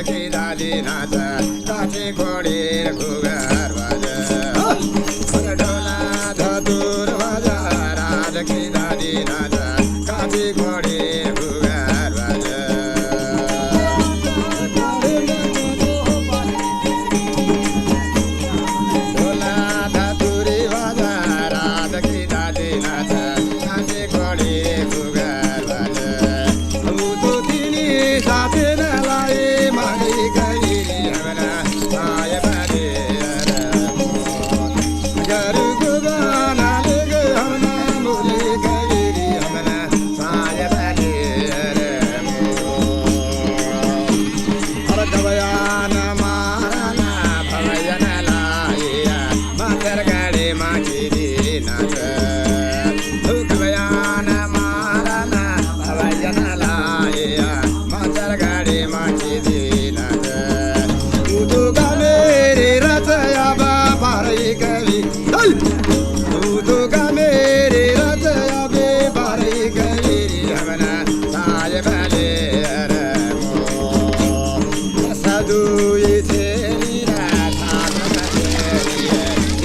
की दादी नाच काठी घोडीर घुगर बाजा ढोला धतुर बाजा राज की दादी नाच काठी घोडीर घुगर बाजा ढोला धतुरी बाजा राज की दादी नाच काठी घोडीर घुगर बाजा मुतु तिनी साथे नलाई मागी गई हमना आय बाजे गरु गुबाना ले गए हमना मुली गई हमना आय बाजे अरे दबयान मारना भयन लाया मातर गाड़ी माची दी नाच दबयान मारना भयन लाया मातर गाड़ी माची दी नाच तू का मेरी रचया बारी गई तू का मेरी रचया बारी गई हमना साय भले साधु इसे नीरा साथ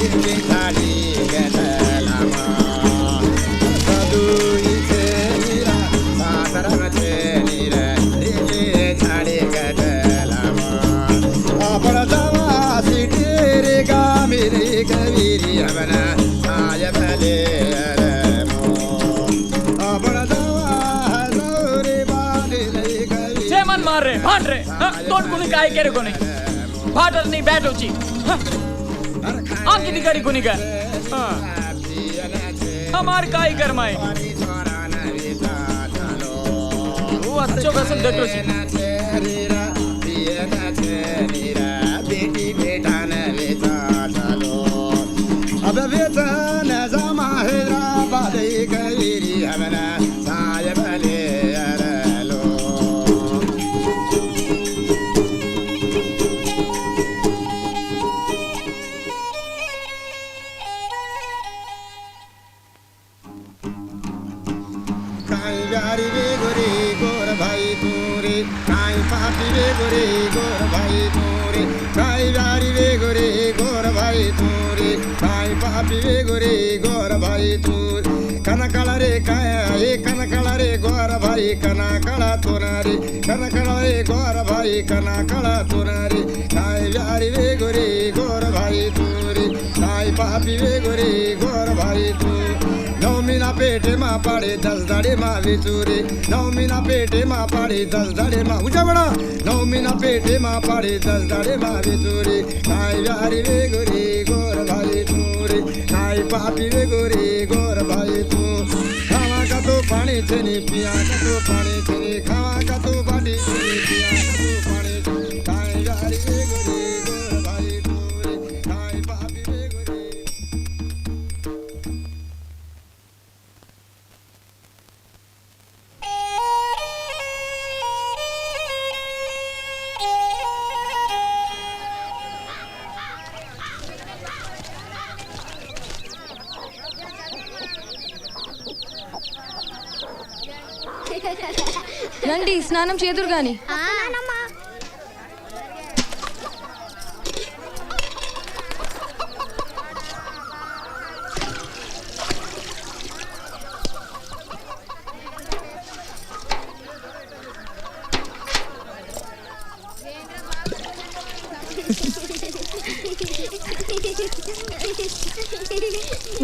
इनकी थाली गलामा साधु इसे नीरा साथ रमचे नीरा इनकी थाली गलामा अपन दवा सिटेरे गा मेरे कवीरी हमना आय भले अपन दवा हजोरे बाले कवीरी छे मन मार रे भांड रे तोड़ कुणी काय केरे कोणी फाटर नहीं बैठ होची आंकी दिकारी कुणी का हमार काय कर माय वो अच्छो कसम देखो छी अब वेतन जमा हेरा बादे कवीरी हमना साय भले अरलो काई प्यारी वे गोरी गोर भाई तूरे काई पापी वे गोरी गोर भाई तूरे काई प्यारी वे गोरी गोर भाई तूरे काई पापी वे गोरी गोर भाई तूर कनकला रे काय कनकला रे गोर भाई कनकला तोनारे कनकला रे गोर भाई कनकला तोनारे काई प्यारी वे गोरी गोर भाई तूरे काई पापी वे गोरी गोर भाई तूर नौमीना पेटे मा पाड़े 10 दाड़े मा विचूरे नौमीना पेटे मा पाड़े 10 दाड़े मा ऊंचा बड़ा नौमीना पेटे मा पाड़े 10 दाड़े मा विचूरे काई यारी वे गोरी गोर भाई तूरे काई पापी वे गोरी गोर भाई तू खावा का तो पानी छेनी पिया का तो पानी छेनी खावा का तो बाटी छेनी पिया का तो पानी छेनी काई यारी वे गोरी गोर भाई तूरे काई पापी वे गोरी రండి స్నానం చేదురు గాని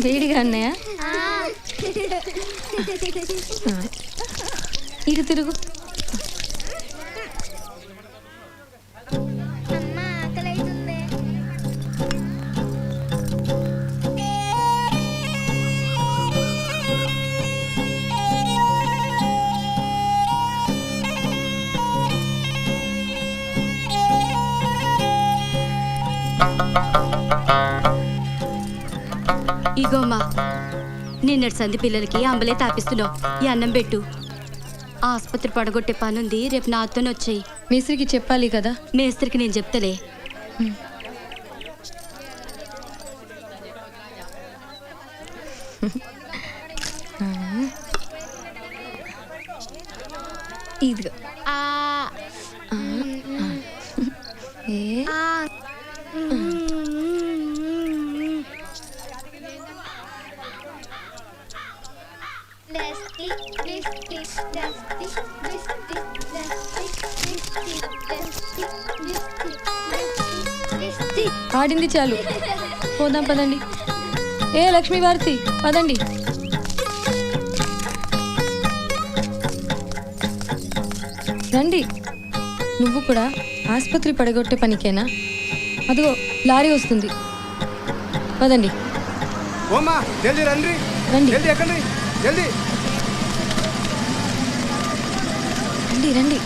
వేడిగా అన్నయ్య ఇటు తిరుగు ఇగోమ్మా నిన్నటి సంధి పిల్లలకి అంబలే తాపిస్తున్నావు ఈ అన్నం పెట్టు ఆసుపత్రి పడగొట్టే పనుంది రేపు నాతోనే వచ్చేయి మేస్త్రికి చెప్పాలి కదా మేస్త్రికి నేను చెప్తలే ఇదిగో ఏ ఆడింది చాలు, పోదాం పదండి. ఏ లక్ష్మీ భారతి పదండి. రండి. నువ్వు కూడా ఆసుపత్రి పడగొట్టే పనికేనా? అదిగో లారీ వస్తుంది, పదండి. ఓమా జల్దీ రండి, రండి జల్దీ ఎక్కండి, జల్దీ. రండి రండి.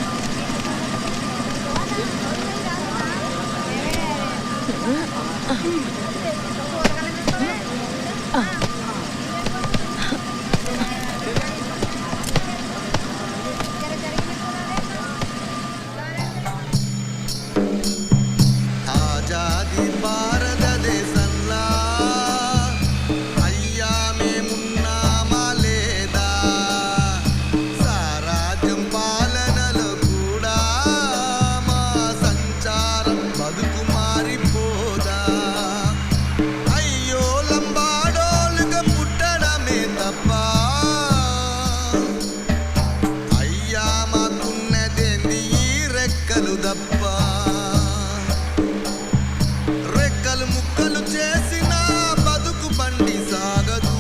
ఆజాది భారతదేశంలా అయ్యా మేమున్నామా లేదా, సారాజ్యం పాలనలో కూడా మా సంచారం బతుకు మారిపోదా, అయ్యో లంబాడోలుగా పుట్టడమే తప్ప అయ్యా మాకున్నదేంది ఈ రెక్కలు తప్ప, రెక్కలు ముక్కలు చేసిన బతుకు బండి సాగదు,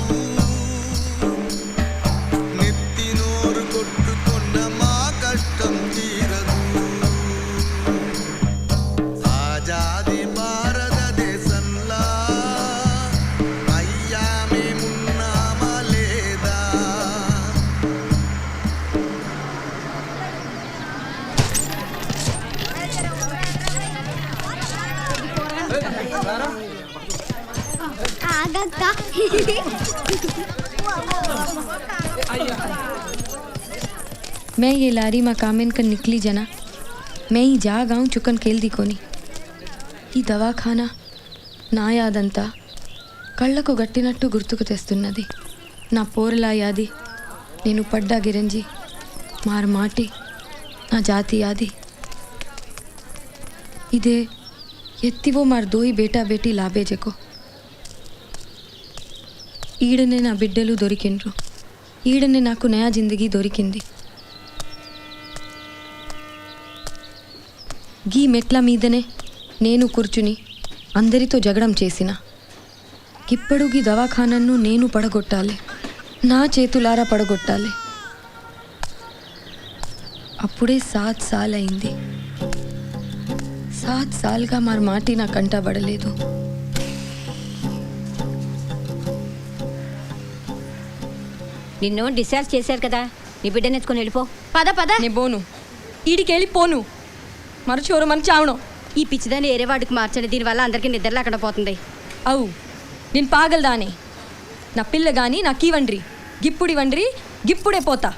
నెత్తి నోరు కొట్టుకున్న మా కష్టం తీరదు, ఆజాది భారతదేశంలా అయ్యా మేమున్నామా లేదా. मैं ये लारी माँ कामेन कर निकली जना, मैं ही जा गाऊँ चुकन खेल दी कोनी. ఈ దవాఖానా నా యాదంతా కళ్ళకు గట్టినట్టు గుర్తుకు తెస్తున్నది. నా పోరలా యాది, నేను పడ్డా గిరంజి మార్ మాటి, నా జాతి యాది. ఇదే ఎత్తివో మార్ దోయి బేటా బేటీ లాభేజెకో. ఈడనే నా బిడ్డలు దొరికిండ్రు, ఈడనే నాకు నయా జిందగీ దొరికింది. గీ మెట్ల మీదనే నేను కూర్చుని అందరితో జగడం చేసిన. ఇప్పుడు గీ దవాఖానను నేను పడగొట్టాలి, నా చేతులారా పడగొట్టాలి. అప్పుడే 7 సాల్ అయింది. 7 సాల్గా మార్ మాటి నా కంట పడలేదు. నిన్ను డిశ్చార్జ్ చేశారు కదా, నీ బిడ్డని ఎత్తుకొని వెళ్ళిపో. పద పద. నే పోను, ఈడికెళ్ళి పోను, మరచోరు మన చావణం. ఈ పిచ్చిదాన్ని ఏరే వాడికి మార్చండి, దీనివల్ల అందరికీ నిద్ర లేకుండా పోతుంది. అవు నేను పాగలదానే. నా పిల్ల గాని నాకీవండ్రి, గిప్పుడి వండ్రి, గిప్పుడే పోతా.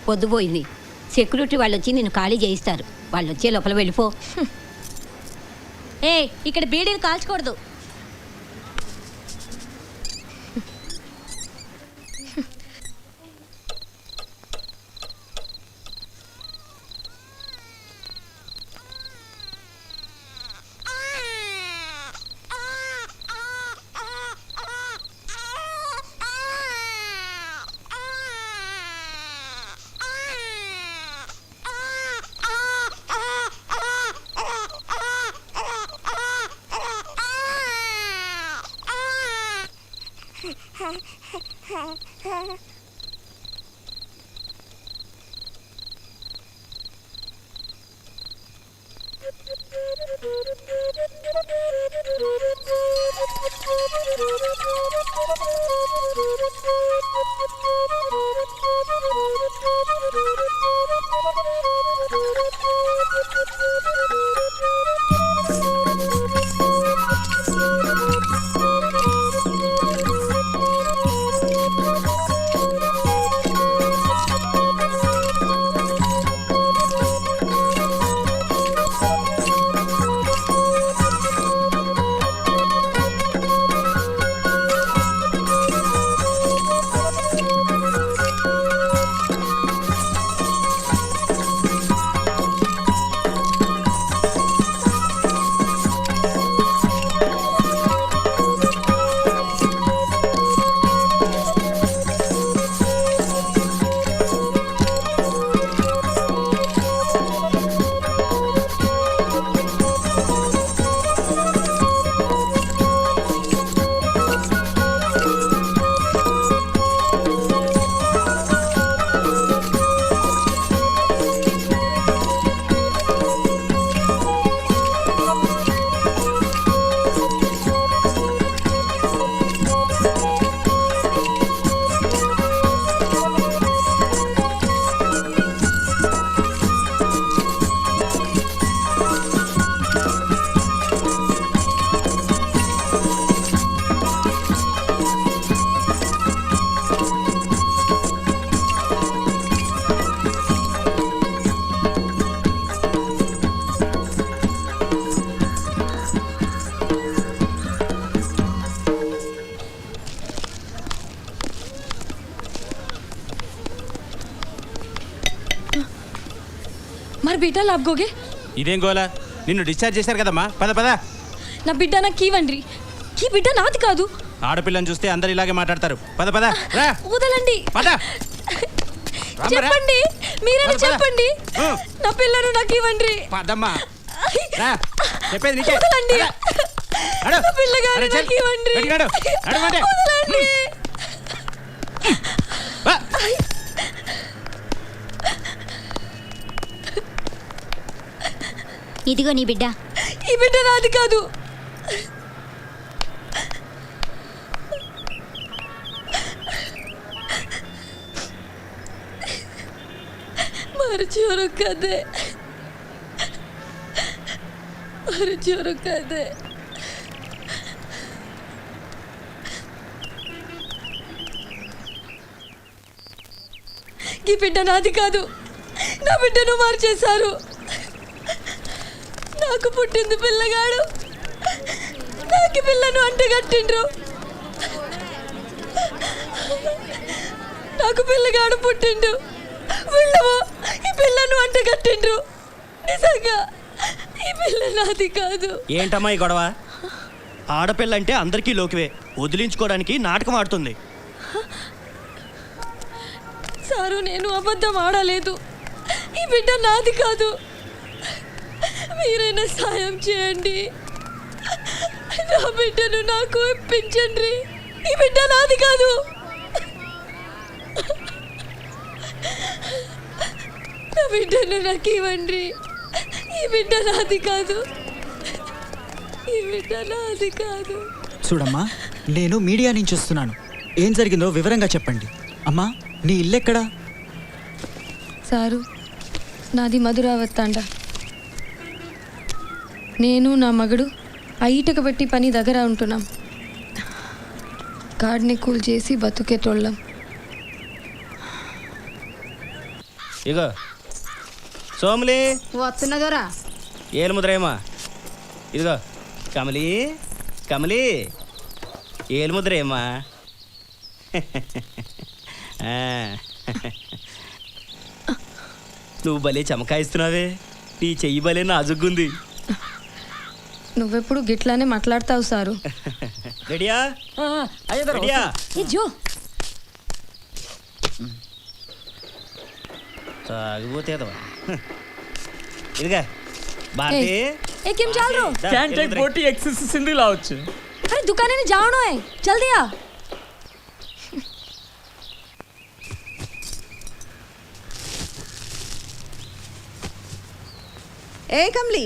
పొద్దుపోయింది, సెక్యూరిటీ వాళ్ళు వచ్చి నిన్ను ఖాళీ చేయిస్తారు. వాళ్ళు వచ్చే లోపల వెళ్ళిపో. ఏ ఇక్కడ బీడీలు కాల్చకూడదు. बेटा लाभगोगे ఇదేం గోలా నిన్ను డిశ్చార్జ్ చేశారు కదమ్మా పద పద నా బిడ్డ నాకు ఇవ్వండి ఈ బిడ్డ నాది కాదు ఆడపిల్లని చూస్తే అందరు ఇలాగే మాట్లాడతారు పద పద రా వదలండి పద చెప్పండి మీరేనా చెప్పండి నా పిల్లను నాకు ఇవ్వండి పదమ్మా రా చెప్పేది నీకే వదలండి నడు. నా పిల్లగాడు అరే, చల్. నాకు ఇవ్వండి బయటికి నడు. నడవండి. వదలండి వా. ఇదిగో నీ బిడ్డ. ఈ బిడ్డ నాది కాదు మరచూరు కదే మరచూరు కదే ఈ బిడ్డ నాది కాదు నా బిడ్డను మార్చేశారు నాకు పుట్టింది పిల్లగాడు నాకు పిల్లను అంటగట్టిండ్రు నాకు పిల్లగాడు పుట్టిండు వీళ్ళవో ఈ పిల్లను అంటగట్టిండ్రు నిజంగా ఈ పిల్ల నాది కాదు. ఏంటమ్మా ఈ గొడవ? ఆడపిల్ల అంటే అందరికీ లోకివే, వదిలించుకోవడానికి నాటకం ఆడుతుంది. సారు నేను అబద్ధం ఆడలేదు, ఈ బిడ్డ నాది కాదు. మీరైనా సాయం చేయండి, నా బిడ్డను నాకు ఇప్పించండి. ఈ బిడ్డ నాది కాదు. నా బిడ్డను నాకు ఇవ్వండి. ఈ బిడ్డ నాది కాదు, ఈ బిడ్డ నాది కాదు. చూడమ్మా, నేను మీడియా నుంచి వస్తున్నాను. ఏం జరిగిందో వివరంగా చెప్పండి. అమ్మా, నీ ఇల్లెక్కడా? సారు, నాది మధురావత్తాండ. నేను నా మగడు ఐటక పెట్టి పని దగ్గర ఉంటున్నాం. గాడిని కూల్ చేసి బతుకేటోళ్ళం. ఇగో సోములి వస్తున్నదోరా. ఏలు ముద్రేమా? ఇదిగో కమలి, కమలి ఏలు ముద్రేమా? నువ్వు భలే చమకాయిస్తున్నావే, నీ చెయ్యి భలే నాజుగ్గుంది. నువ్వెప్పుడు గిట్లానే మాట్లాడతావు సారు. రెడీయా? రెడీయా? జో తాగిపోతే ఇదిగా భారతి. ए किम चल रो? कैन टेक बोटी एक्सेस सिंधी लाउच. अरे दुकाने में जाओ है, जल्दी आ. ए कमली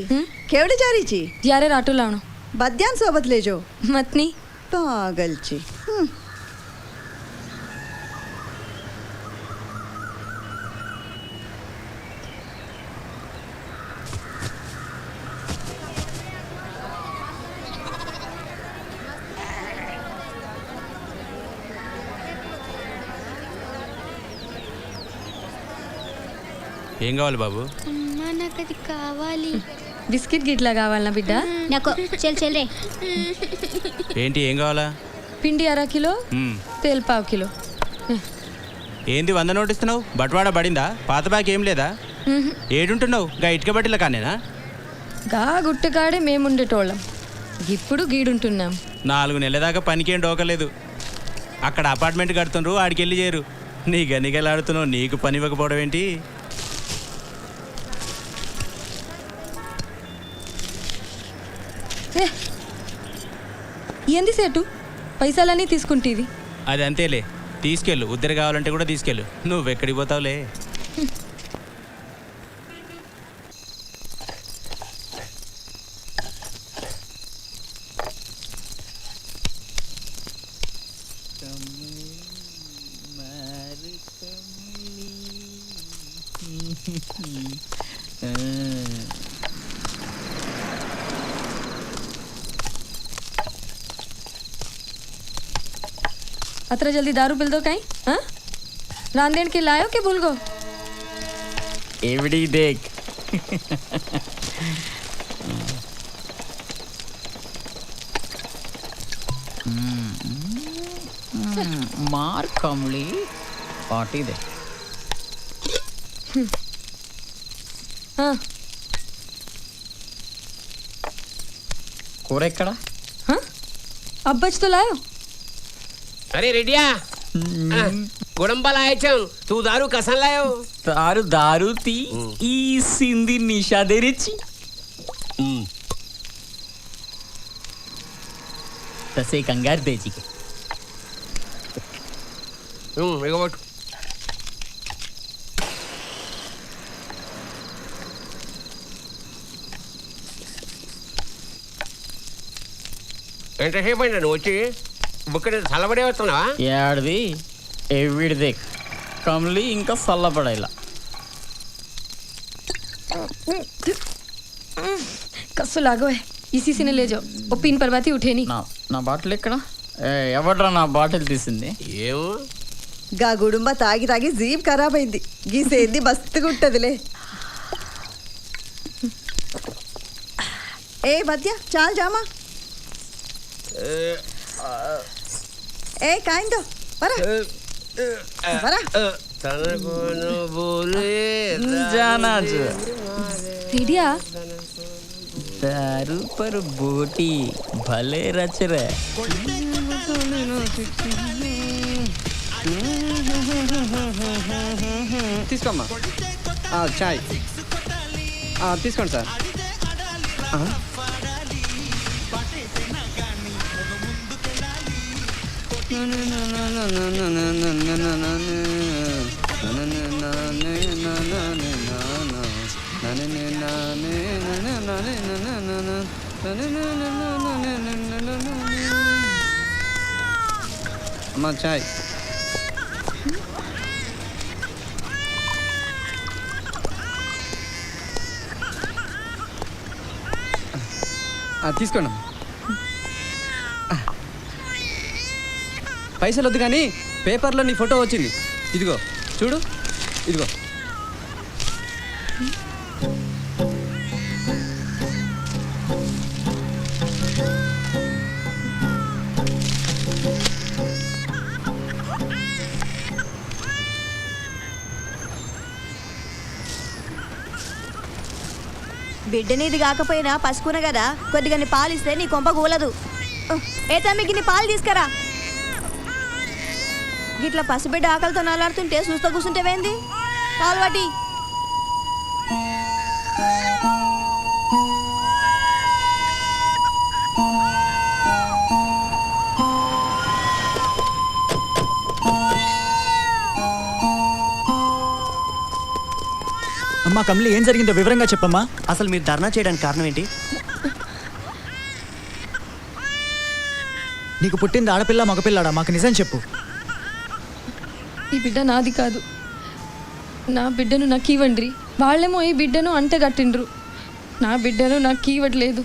केवढे जारीची यारे राटो लावणो बद्यान सोबत लेजो मतनी पागलची. ఏం కావాలి బాబు? నాకు అది కావాలి. బిస్కెట్ గిట్లా కావాలనా బిడ్డ? నాకు చెల్ చెల్ రే. ఏంటి ఏం కావాలా? పిండి 1/2 కిలో, తేల్ 1/2 కిలో. ఏంది 100 నోట్ ఇస్తున్నావు? బట్వాడా పడిందా? పాత బాకి ఏం లేదా? ఏడుంటున్నావు? గా ఇటుక బట్టిల కానేనా? గా గుట్టకాడే మేముండేటోళ్ళం, ఇప్పుడు గీడుంటున్నాం. 4 నెలల దాకా పనికేం డోకలేదు. అక్కడ అపార్ట్మెంట్ కడుతుండ్రు, ఆడికి వెళ్ళి చేరు. నీ గనిగలాడుతున్నావు, నీకు పని ఇవ్వకపోవడం ఏంటి? ఏంది సేటు, పైసలన్నీ తీసుకుంటేవి? అది అంతేలే, తీసుకెళ్ళు. ఉద్దరి కావాలంటే కూడా తీసుకెళ్ళు. నువ్వెక్కడికి పోతావులే. अतरा जल्दी दारू पिल दो कहीं? हाँ, रांदेड़ के लायो के भूल गो? एवडी देख. मार कमली पार्टी दे. हाँ కూర ఎక్కడ? हाँ अब बच तो लायो. अरे रेडिया गोडंबा लायचं तू दारू कसा लायो दारू दारू ती ई सिंधी निशा देरीची तसे कंगार द्यायची की इगो बट ఎంతసేపు అయిందా నువ్వు వచ్చి బుక్కడ చల్లబడే వస్తున్నావా? ఏడిది ఎవిడిది కమ్లి ఇంకా చల్లబడాయిలా कस्सो लागो है इसी से ने ले जाओ वो पिन परवाती उठे नहीं. నా నా బాటిల్ ఎక్కడ? ఎవడ్రా నా బాటిల్ తీసింది? ఏమో గా గుడుంబ తాగి తాగి జీప్ ఖరాబ్ అయింది. గీసేంది మస్తుగా ఉంటదిలే. ఏ మధ్య చాలు జామా. ఏ కాయిందో పరా పరా. తనకోను బోలే जाना जो रेडिया दारू पर बोटी भले रच रहे. తీసుకోమ్మా చాయ్ తీసుకోండి సార్. అమ్మా చాయ్. తీసుకోండి. పైసలు వద్దు కానీ పేపర్లో నీ ఫోటో వచ్చింది. ఇదిగో చూడు, ఇదిగో. బిడ్డనిది కాకపోయినా పసుకున కదా కొద్దిగా నీ పాలు ఇస్తే నీ కొంప కూలదు. ఏ తమ్మికి నీ పాలు తీసుకురా. గిట్లా పసిబిడ్డ ఆకలితో నలాడుతుంటే చూస్తూ కూర్చుంటేవేంది? పాలు వాటి అమ్మా కమలి ఏం జరిగిందో వివరంగా చెప్పమ్మా. అసలు మీరు ధర్నా చేయడానికి కారణం ఏంటి? నీకు పుట్టింది ఆడపిల్ల మగపిల్లాడా? మాకు నిజం చెప్పు. ఈ బిడ్డ నాది కాదు. నా బిడ్డను నాకు ఇవ్వండి. వాళ్ళేమో ఈ బిడ్డను అంటగట్టిండ్రు. నా బిడ్డను నాకు ఇవ్వట్లేదు.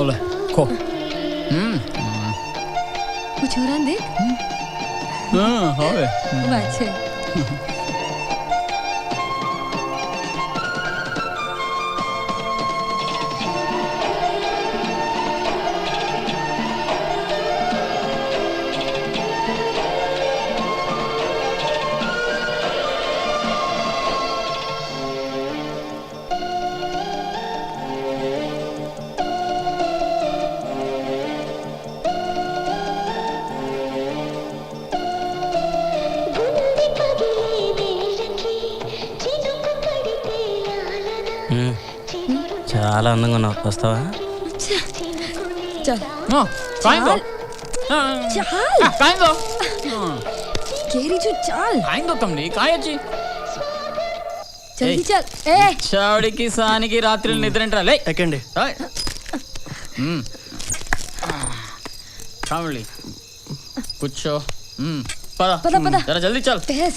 ओले खो कुछ हो रहा है देख. होवे बात है. చాలా అందంగా ఉన్నావు, వస్తావా? चल काइन दो चल काइन दो केरी जो चल काइन दो कमली काय अच्छी जल्दी चल. ए చావడికి సానికి రాత్రి నిద్ర లే ఎక్కండి. కామలి కూర్చో. పద పద, పద. జరా జల్దీ చల్. बस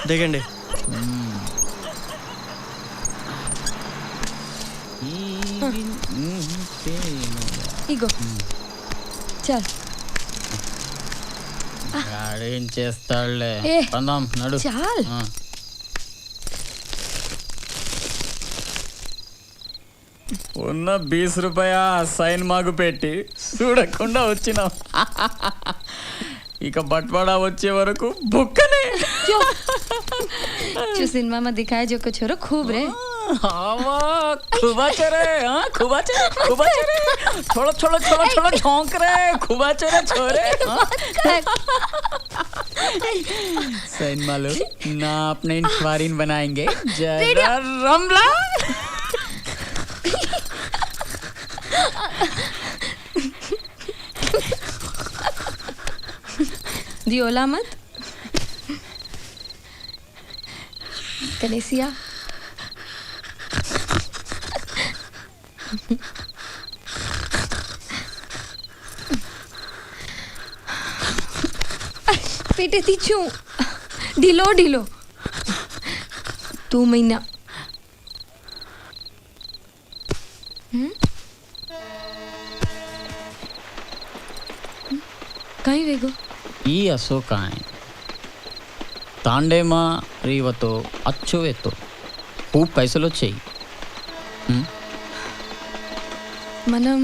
దిగండి. ఇగో చల్ ఏం చేస్తాడులే పందాం నడు చాల్ ఉన్న 20 రూపాయ సైన్ మాకు పెట్టి చూడకుండా వచ్చినాం. ఇక బట్వాడా వచ్చే వరకు బుక్కనే. जो सिनेमा में दिखाया जो कुछ हो खूब रे खुबाचरे छोड़ो छोड़ो छोड़ो छोड़ो झोंक रे खुबाचरे छोरे सैन मालो ना अपने इंश्वारीन बनाएंगे जरा रमला दियोला मत कनेसिया पेटे तीचू ढीलो ढीलो 2 महीना कहीं वेगो ई असो काय తాండేమా రీవతో అచ్చువేతో खूप పైసలు వచ్చాయి. మనం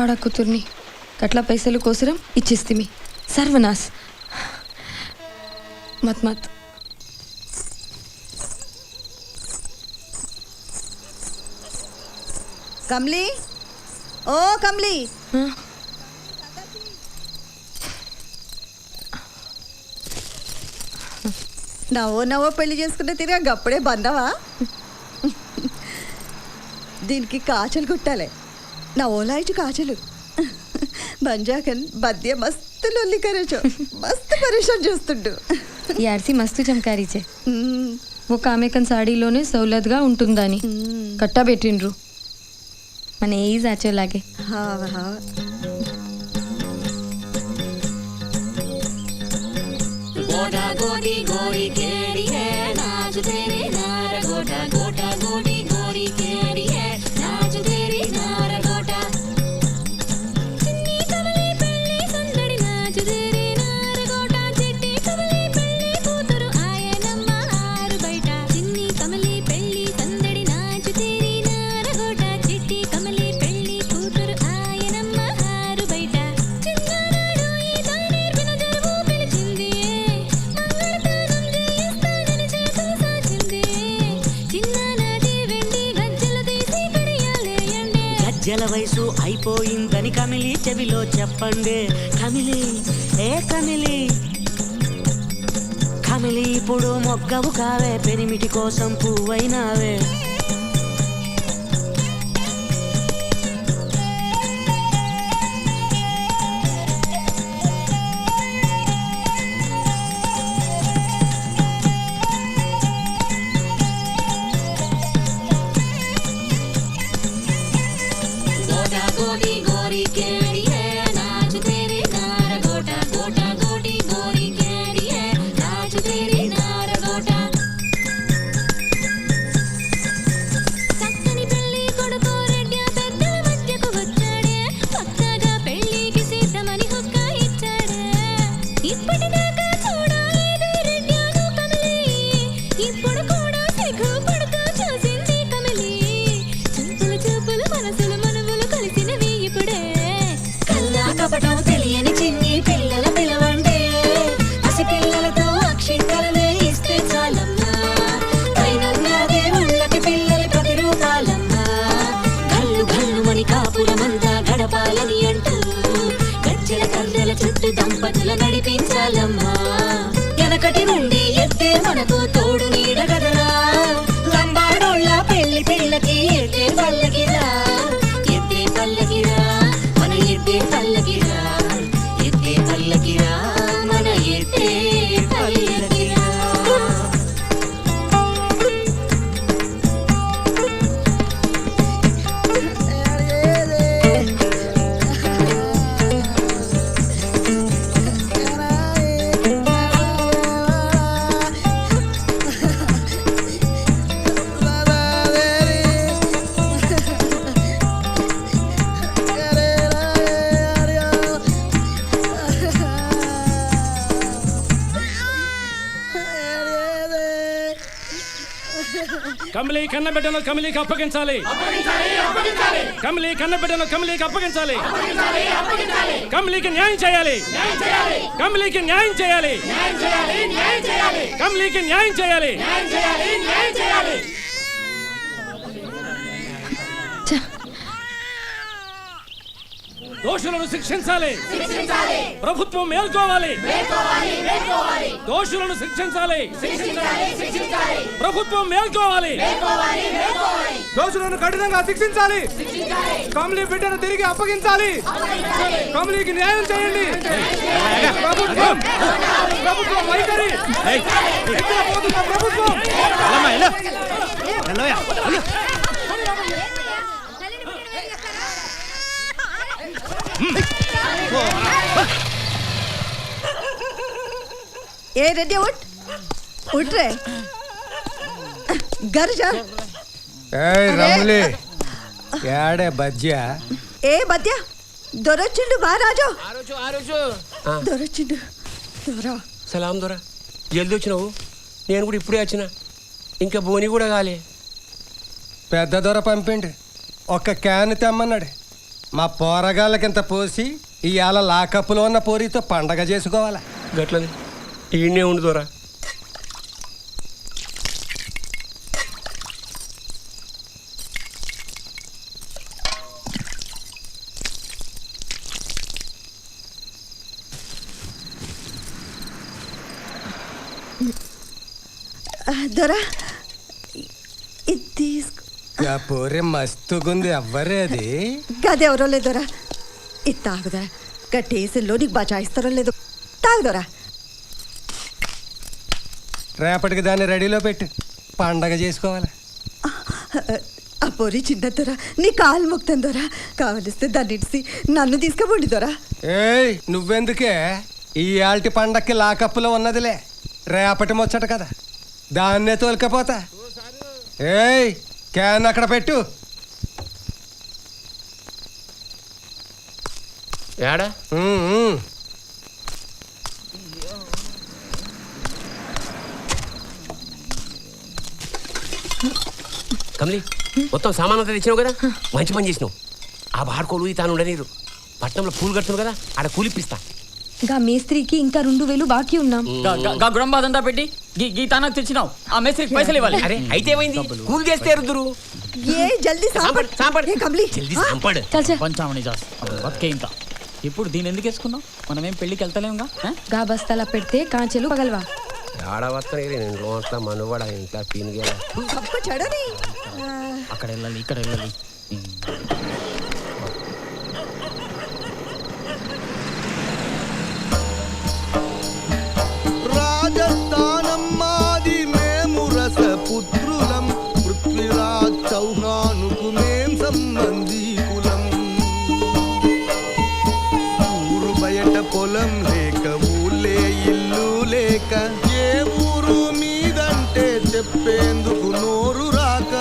ఆడ కూతుర్ని కట్ల పైసలు కోసరం ఇచ్చిస్తిమి సర్వనాశ్ మత్ మత్ కమ్లీ ఓ కమ్లీ నవ్వో పెళ్లి చేసుకుంటే తిరిగా గప్పుడే బందవా దీనికి కాచలు కుట్టాలి నవ్వోలాయిటు కాచలు బంజాకన్ బద్య మస్తు లొల్లి కరేచో మస్తు పరేషాన్ చేస్తుండు యార్సి మస్తు చమకారీచే ఓ కామేకన్ సాడీలోనే సౌలత్గా ఉంటుందని కట్టబెట్టిండ్రు మన ఏ జాచోలాగే गोटा गोटी गोरी केड़ी है नाच तेरी नार गोटा गोटा गोटी गोरी केड़ी है नाच तेरी नार गोटा चिन्नी कमली पेल्ली संदड़ी नाच तेरी नार गोटा चिट्टी कमली पेल्ली कूतरू आये नम्मा आरू बैठा चिन्नी कमली पेल्ली संदड़ी नाच तेरी नार गोटा चिट्टी कमली पेल्ली कूतरू आये नम्मा आरू बैठा चिन्ना नाडू ई तानेर बिना जरबू पिलिचिंदी గజ్జల వయసు అయిపోయిందని కమిలి చెవిలో చెప్పండి కమిలి ఏ కమిలి కమిలి ఇప్పుడు మొగ్గవు కావే పెనిమిటి కోసం పువ్వైనావే गोटी गोरी केड़ी है नाच तेरी नार गोटा गोटा गोटी गोरी केड़ी है नाच तेरी नार गोटा కమలి కన్నబిడ్డను కమలికి అప్పగించాలి. కమలి కన్నబిడ్డను కమలికి అప్పగించాలి. కమలికి న్యాయం చేయాలి. కమలికి న్యాయం చేయాలి. కమలికి న్యాయం చేయాలి. దోషులను శిక్షించాలి. ప్రభుత్వం మేల్కోవాలి. దోషులను శిక్షించాలి. ప్రభుత్వం మేల్కోవాలి. దోషులను కఠినంగా శిక్షించాలి. కమలి బిడ్డను తిరిగి అప్పగించాలి. కమలికి న్యాయం చేయండి. ప్రభుత్వం వైఖరి ఎక్కడ పోతున్న ప్రభుత్వం. ఏ రెడ్డి ఉట్ ఉట్ రే घर जा రమలి ఏడే బజ్జా ఏ బద్య దొరచిండు బారాజో ఆరోజు దొరచిండు దొరా సలాం దొరా జల్దీ వచ్చినావు. నేను కూడా ఇప్పుడే వచ్చిన. ఇంకా బోని కూడా కాలే. పెద్ద దొర పంపిండు. ఒక క్యాన్ తెమ్మన్నాడు. మా పోరగాళ్ళకింత పోసి ఇవాళ లాకప్పులో ఉన్న పోరితో పండగ చేసుకోవాలా. గట్లని ఈయనే ఉండు దొరా. దొరా ఇది తీసుకో. పోరే మస్తుగుంది. ఎవ్వరే అది? గదెవరో లేదోరా. ఇది తాగుదరా. గట్టేసిలో నీకు బచాయిస్తారో లేదో. తాగుదోరా. రేపటికి దాన్ని రెడీలో పెట్టు. పండగ చేసుకోవాలి. ఆ పొరి చిన్నదొరా నీ కాలు మొక్తందోరా. కావలిస్తే దాన్ని ఇడిసి నన్ను తీసుకుపోండి దొరా. ఏయ్ నువ్వెందుకే? ఈ ఆల్టి పండక్కి లాకప్పులో ఉన్నదిలే. రేపటి ముచ్చట కదా, దాన్నే తోలుకపోతా. ఏయ్ క్యాన్ అక్కడ పెట్టు. ఏడా కమలి మొత్తం సామాన్ అంతా తెచ్చినావు కదా, మంచి పని చేసినావు. ఆ బాడుకోలు తాను ఉండనీరు. పట్నంలో పూలు కడుతున్నావు కదా, ఆడ కూలిప్పిస్తా. గా మేస్త్రికి ఇంకా 2000 బాకీ ఉన్నాం. గా గుడంబాదంతా పెట్టి గీ తానకు తెచ్చినావు. ఆ మేస్త్రికి పైసలు ఇవ్వాలి. అరే అయితే ఏమైంది? కూలి చేస్తే రుద్దురు. ఏ జల్దీ సాంపడ్ సాంపడ్. ఏ కమలి జల్దీ సాంపడ్. పంచామణి జాస్ బతికే ఇంకా. ఇప్పుడు దీని ఎందుకు వేసుకున్నావు? మనమేం పెళ్ళికి వెళ్తలేముగా. గా బస్తాల పెడితే కాంచెలు పగలవా. ఆడవస్తాను నేను లోట్లా మనువాడ ఇంట్లో పీనుగేలా చడని. అక్కడ వెళ్ళాలి, ఇక్కడ వెళ్ళాలి. రాజస్థానం మాది మేము రసపుత్రులం. పృథ్వీరాజ్ చౌహానుకు మేం సంబంధీకులం. ఊరు బయట పొలం లేక, ఊళ్ళే ఇల్లు లేక, ఏ ఊరు మీదంటే చెప్పేందుకు నోరు రాక,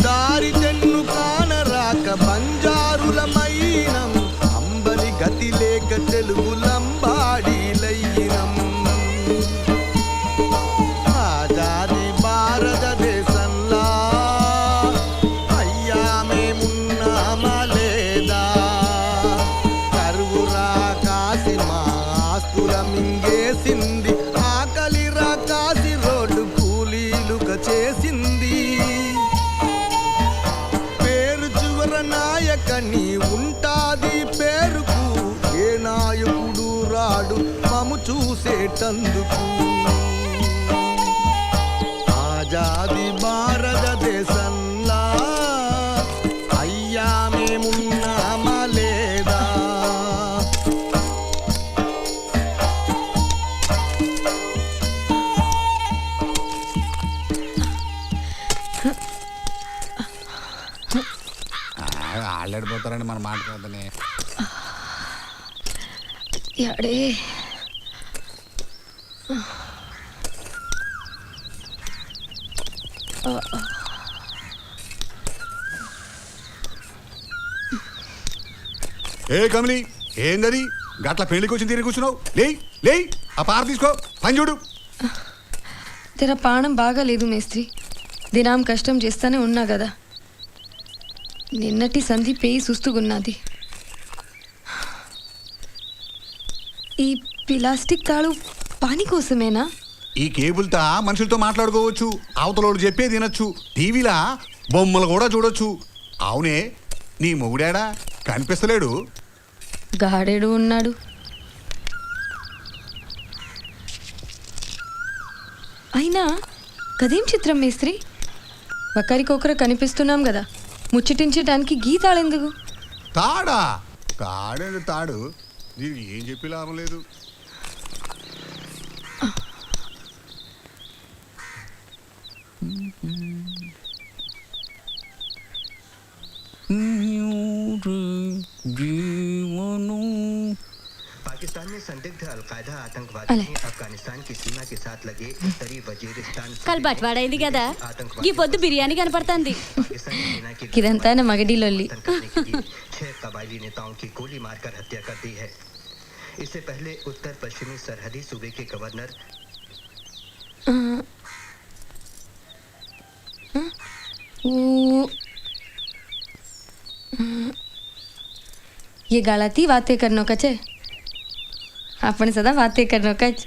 దారి తెన్ను కానరాక బంజారులమైనం. అంబలి గతి లేక తెలుగులంబాడీలయ్యినం. ఆజాది భారతదేశంలా అయ్యా మేమున్నామా లేదా? కరువు రాకాసి మా ఆస్తుల మింగేసింది. ఆకలి రాకాసి రోడ్డు కూలీలుక చేసింది. పేరు చివర నాయకని ఉంటాది పేరుకు. ఏ నాయకుడు రాడు మము చూసేటందుకు. ఆజాది భారతదేశంలా అయ్యా మేమున్నామా లేదా? ఆళ్ళడిపోతారని మన మాట కాదని. యాడే ఏ కమలి ఏందది? గట్ల పెళ్లికి వచ్చి తిరిగి కూర్చున్నావు. లేయ్ లేయ్, ఆ పార తీసుకో, పని చూడు. తెర పానం బాగాలేదు మేస్త్రి. దినాం కష్టం చేస్తానే ఉన్నా కదా. నిన్నటి సంధి పేయి సుస్తుగున్నది. ఈ ప్లాస్టిక్ తాళు పాని కోసమేనా? ఈ కేబుల్తో మనుషులతో మాట్లాడుకోవచ్చు, అవతలోడు చెప్పేది వినొచ్చు, టీవీలా బొమ్మలు కూడా చూడొచ్చు. అవునే, నీ మొగుడాడా కనిపిస్తలేడు? గాడేడు ఉన్నాడు. అయినా కదేం చిత్రం మేస్త్రి, ఒకరికొకరు కనిపిస్తున్నాం కదా, ముచ్చటించడానికి గీతాళెందుకు? తాడా? తాడేడు తాడు, దీనికి ఏం చెప్పి లాభం లేదు. पाकिस्तान में संदिग्ध अलकायदा आतंकवादी ने अफगानिस्तान की सीमा के साथ लगे उत्तरी वजीरिस्तान కల్ బట్వాడైంది కదా, ఈ పొద్దు బిర్యానీ కనపడుతుంది. ఇదంతా నా మగడి లొల్లి. 6 कबायली नेताओं की गोली मारकर हत्या कर दी है. इससे पहले उत्तर पश्चिमी सरहदी सूबे के गवर्नर ये गलती बातें करनो कचे, आपण सदा बातें करनो कच.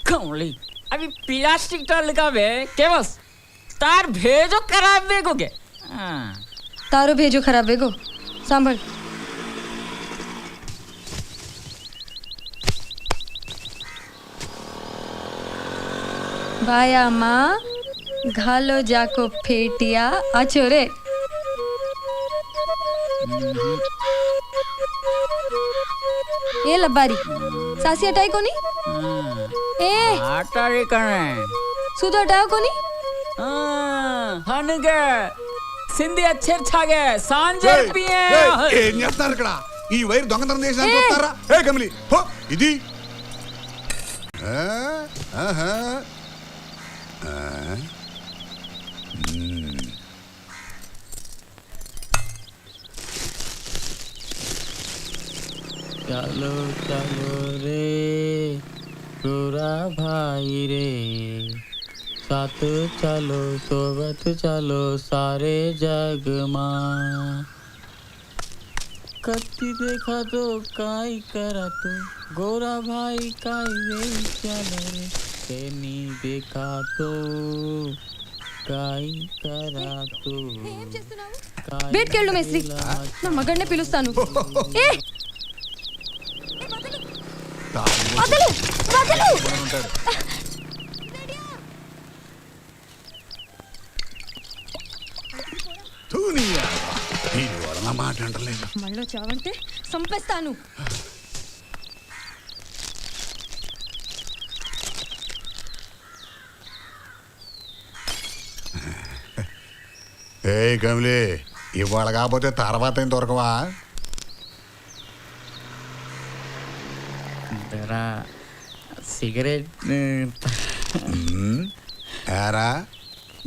कमली अभी प्लास्टिक टाल का वे केवस तार भेजो खराब बेगोगे. तारो भेजो खराब बेगो. सांभळ भाया माँ घालो जाको फेटिया आचो रे. ये लबारी सासी हटाई कोनी? ए आटारी कने सुधो हटाओ कोनी? हनगे సింధి అచ్చర్ ఛాగే సాంజర్ పియే. ఏం చేస్తున్నారు ఇక్కడ? ఈ వైర్ దొంగతనం చేసినారు చూస్తారా? ఏ కమలి హో ఇది चलो चलो रे गोरा भाई रे, साथ चलो सोबत चलो सारे जग मां. कत्ती देखा तो काई करा तो गोरा भाई काई वे चलो रे, तेनी देखा तो काई करा तो. బయటకెళ్ళు మేస్త్రి, నా మగడ్నే పిలుస్తాను. ఏ వదలు వదలు. మాట అంటలేదు. మళ్ళీ చావంటే సంపేస్తాను. ఏ కమలి, ఇవాళ కాకపోతే తర్వాత ఏం దొరకవా? సిగరెట్ ఏరా,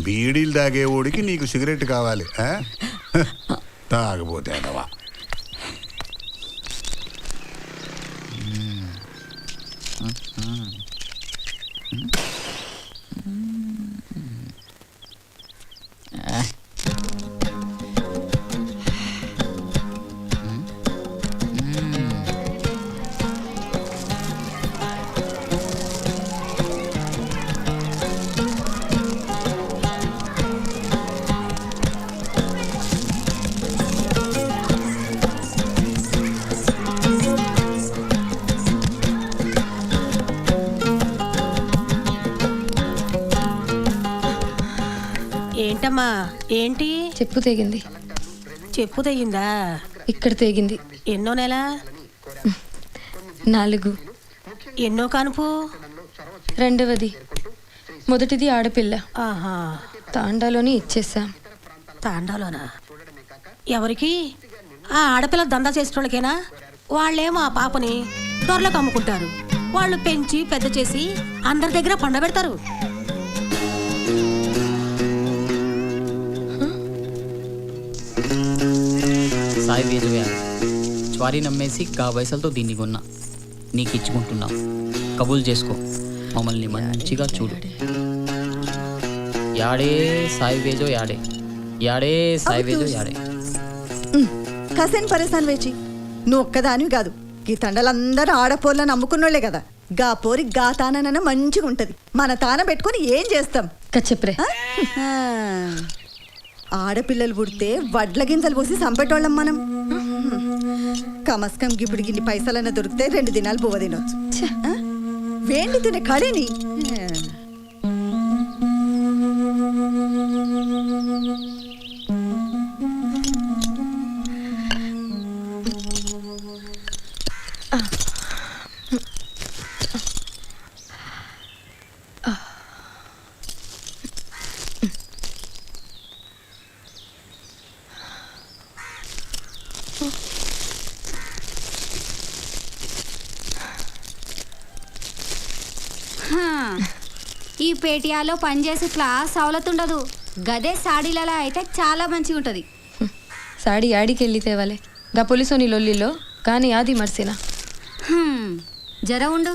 బీడీలు తాగేవాడికి నీకు సిగరెట్ కావాలి, తాగపోతే అదవా. ఏంటమ్మా, ఏంటి? చెప్పు తెగింది. చెప్పు తెగిందా? ఇక్కడ తెగింది. ఎన్నో నెల? 4. ఎన్నో కానుపు? 2వది. మొదటిది ఆడపిల్ల. ఆహా, తాండాలోని ఇచ్చేసాం. తాండాలోనా? ఎవరికి? ఆ ఆడపిల్ల దందా చేసేటోళ్ళకేనా? వాళ్ళేమో ఆ పాపని దొరలకు అమ్ముకుంటారు. వాళ్ళు పెంచి పెద్ద చేసి అందరి దగ్గర పండబెడతారు. సాయి వేజువే జ్వారీ నమ్మేసి గా వయసులతో దీన్ని కొన్నా. నీకు ఇచ్చుకుంటున్నాం. కబూల్ చేసుకో, మమ్మల్ని మంచిగా చూడు. యాడే సాయివేజో యాడే, యాడే సాయివేజో యాడే. కసేన్ పరేసాన్ వేచి నువ్వు ఒక్కదానివి కాదు, ఈ తండలందరూ ఆడపోర్లను నమ్ముకున్నోళ్లే కదా. గా పోరి గా తానన మంచిగా ఉంటది. మన తాన పెట్టుకొని ఏం చేస్తాం కచ్చెప్రే. ఆడపిల్లలు పుడితే వడ్ల గింజలు పోసి సంపెట్టోళ్ళం మనం. కమస్కం గిప్పుడు గిన్ని పైసలన్న దొరికితే 2 దినాలు బువ్వ తినొచ్చు. వేండి తినే కళని. ఈ పేటియాలో పనిచేసి క్లాస్ సవలతుండదు. గదే సాడీలలో అయితే చాలా మంచిగా ఉంటుంది. సాడీ యాడికి వెళ్ళి తేవాలే గా పోలీసోని లొల్లిలో కానీ ఆది మర్సినా. జర ఉండు.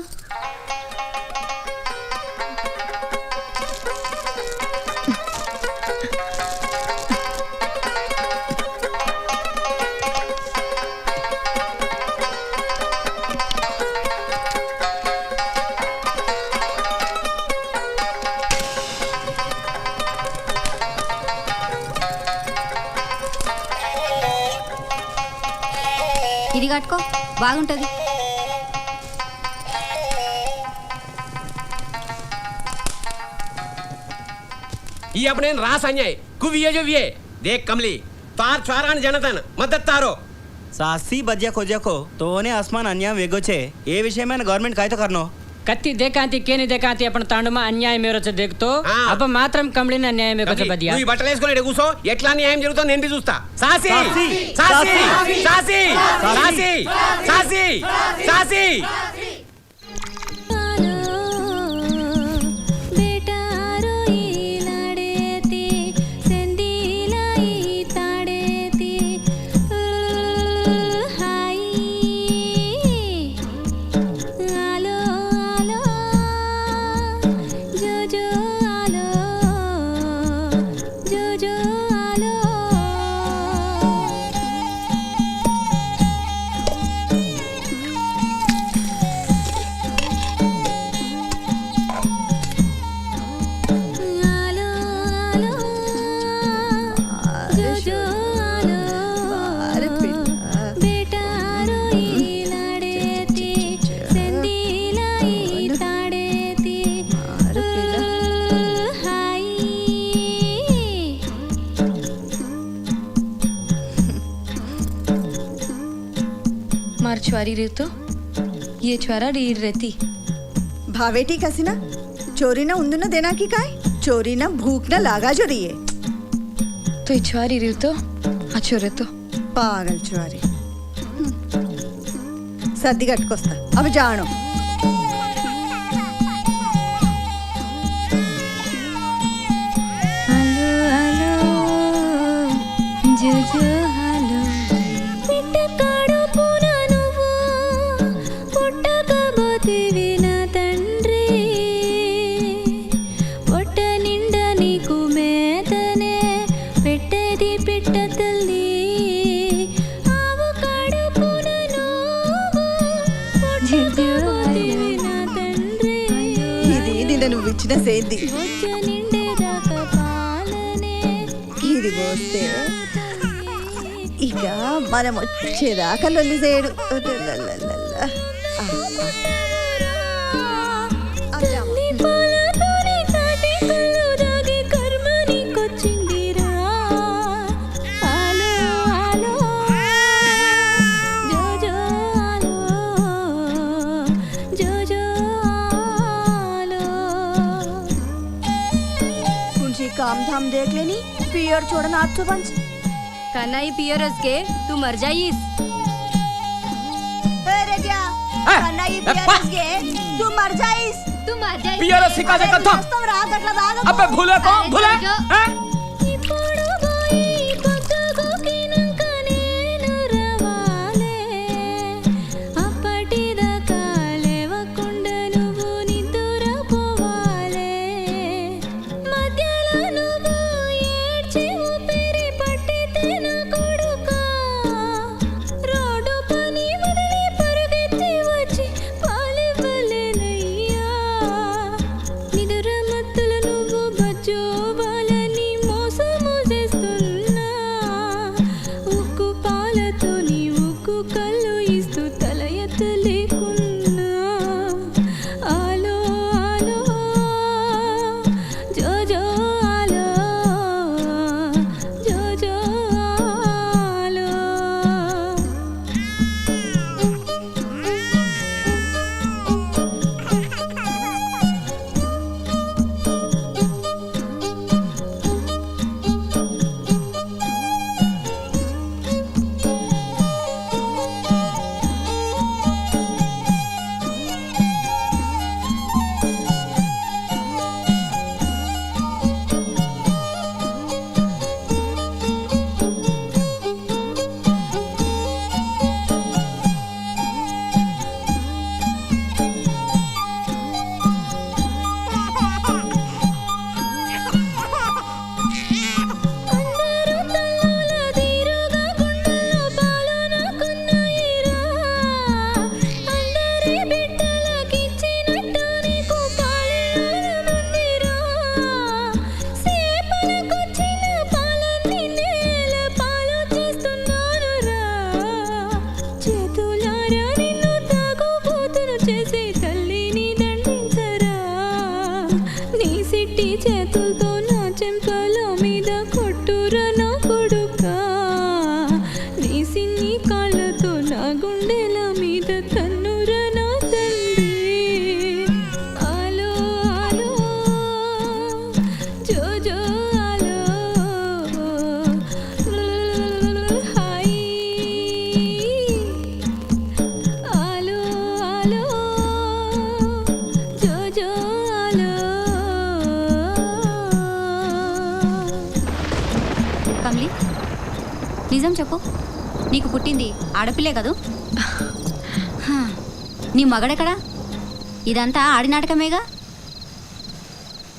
ఇది కట్టుకో, బాగుంటుంది. ये अपने रास अन्याय कुविये जो विये देख कमली तार चारान जनतन मदद तारो सासी बज्या खोज्या को तोने आसमान अन्याय वेगो छे ये विषय में गवर्नमेंट काय तो करनो कत्ती देखांती केनी देखांती अपन तांडुमा अन्याय मेरो छे देखतो अब मात्रम कमलिन अन्याय मेरो छे बदिया నువ్వు బట్టలేసుకొని కూసో ఎట్లా న్యాయం జరుగుతుందో నేను బి చూస్తా saucy saucy saucy saucy saucy saucy छुआरी रही तो ये छुआरा डीर रहती भावेटी कसिना चोरी ना उंदुना देना की काय चोरी ना भूख ना लागा जो रही है तो ये छुआरी रही तो अच्छो रहे तो पागल छुआरी सर्दी कटकोस्ता अब जानो సేది ఇది పోస్తే ఇక మనం వచ్చేదాకా లొల్లి చేయడు काम धाम देख लेनी पियर छोड़ना हाथ तो पंच कन्ना ही पियर के तू मर जाइस अरे क्या कन्ना ही पियर के तू मर जाइस पियर सिका दे कत्था अबे भूले को भूले हैं अपटी द काल తీస్తూ తల ఎత్తలేకున్నా ఆలో ఆలో జో జో ఆలో జో జో ఆలో చేతులతో నా చెంపల మీద కొట్టురా నా కొడుకా నీ సిన్ని కాళ్ళతో నా గుండెల మీద తన్నురా నా తండ్రి ఆలో ఆలో జో జో ఆలో హాయ్ ఆలో ఆలో జో జో ఆలో కమలి నిజం చెప్పు నీకు పుట్టింది ఆడపిల్లే కదూ నీ మగడెక్కడా ఇదంతా ఆడినాటకమేగా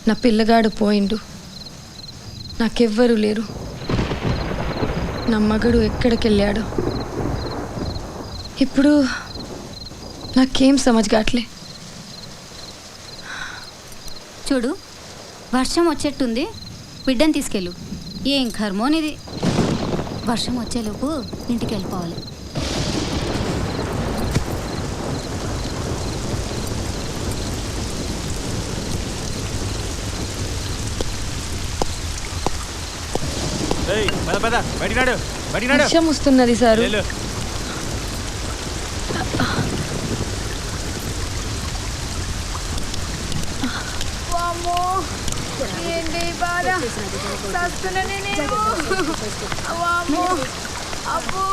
నా పిల్లగాడు పోయిండు నాకెవ్వరూ లేరు నా మగడు ఎక్కడికి వెళ్ళాడు ఇప్పుడు నాకేం సమజ్గాట్లే చూడు వర్షం వచ్చేట్టుంది బిడ్డను తీసుకెళ్ళు ఏం కర్మోనిది వర్షం వచ్చేలోపు ఇంటికి వెళ్ళిపోవాలి పద పద బయటినాడు బయటినాడు వర్షం వస్తున్నది సారు ఏంటి బాధ చస్తున్నానే నేను వామ్మో అబ్బో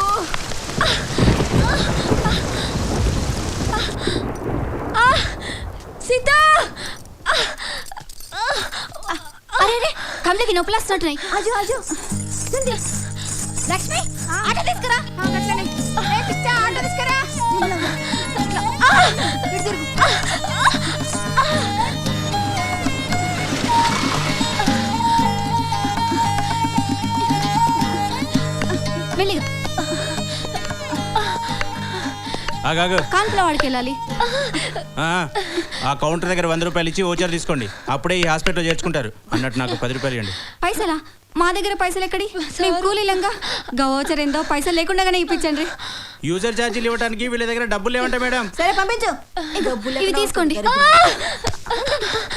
సీత అరే కమలకి నొప్పులు వస్తుంటున్నాయి అజు అజు లక్ష్మి ఆటో తీసుకురా అట్లనే ఏ పిచ్చా ఆటో తీసుకురా వెళ్ళి ఆగాగు కాన్పుల వాడికి వెళ్ళాలి ఆ కౌంటర్ దగ్గర 100 రూపాయలు ఇచ్చి ఓచర్ తీసుకోండి అప్పుడే ఈ హాస్పిటల్లో చేర్చుకుంటారు అన్నట్టు నాకు 10 రూపాయలు ఇవ్వండి పైసలా మా దగ్గర పైసలు ఎక్కడి మేము కూలీలంగా గవోచర్ ఏందో పైసలు లేకుండానే ఇప్పించండి యూజర్ ఛార్జీలు ఇవ్వడానికి వీళ్ళ దగ్గర డబ్బులు లేవంట మేడం సరే పంపించు ఇవి తీసుకోండి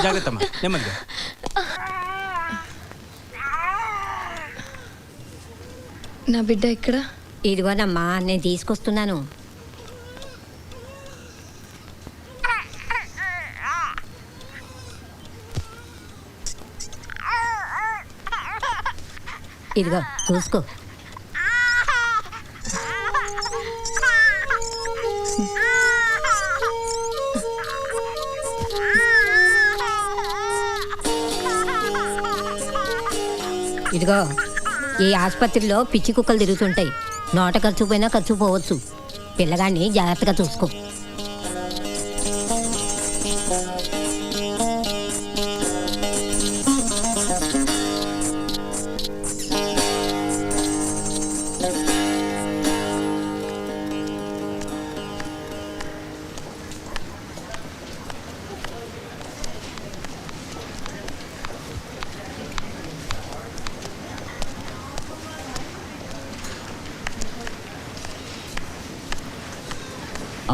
జాగ్రత్తమ్మా నెమ్మదిగా నా బిడ్డ ఎక్కడ ఇదిగోనమ్మా నేను తీసుకొస్తున్నాను ఇదిగో చూసుకో ఇదిగో ఈ ఆసుపత్రిలో పిచ్చి కుక్కలు తిరుగుతుంటాయి నోట ఖర్చు పోయినా ఖర్చు పోవచ్చు పిల్లగాన్ని జాగ్రత్తగా చూసుకో